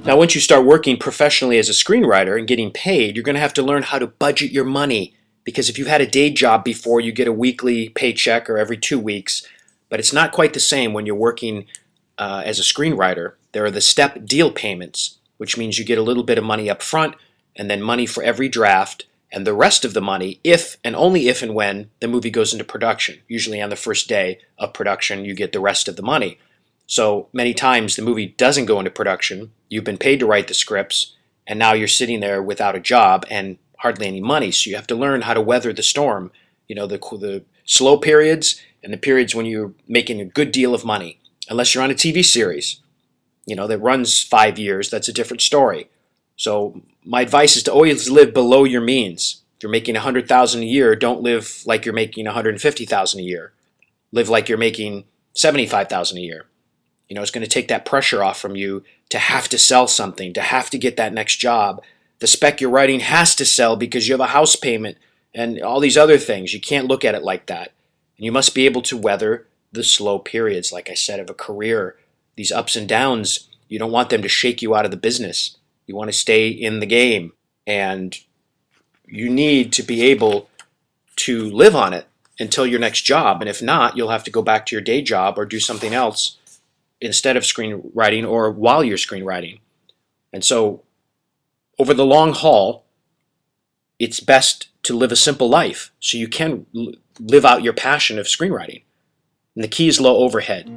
Now, once you start working professionally as a screenwriter and getting paid, you're going to have to learn how to budget your money. Because if you've had a day job before, you get a weekly paycheck or every 2 weeks. But it's not quite the same when you're working as a screenwriter. There are the step deal payments, which means you get a little bit of money up front and then money for every draft, and the rest of the money if and only if and when the movie goes into production. Usually on the first day of production, you get the rest of the money. So many times the movie doesn't go into production, you've been paid to write the scripts, and now you're sitting there without a job and hardly any money. So you have to learn how to weather the storm, the slow periods and the periods when you're making a good deal of money. Unless you're on a TV series, that runs 5 years, that's a different story. So my advice is to always live below your means. If you're making $100,000 a year, don't live like you're making $150,000 a year. Live like you're making $75,000 a year. It's going to take that pressure off from you to have to sell something, to have to get that next job. The spec you're writing has to sell because you have a house payment and all these other things. You can't look at it like that. And you must be able to weather the slow periods, like I said, of a career. These ups and downs, you don't want them to shake you out of the business. You want to stay in the game. And you need to be able to live on it until your next job. And if not, you'll have to go back to your day job or do something else instead of screenwriting or while you're screenwriting. And so over the long haul, it's best to live a simple life so you can live out your passion of screenwriting. And the key is low overhead.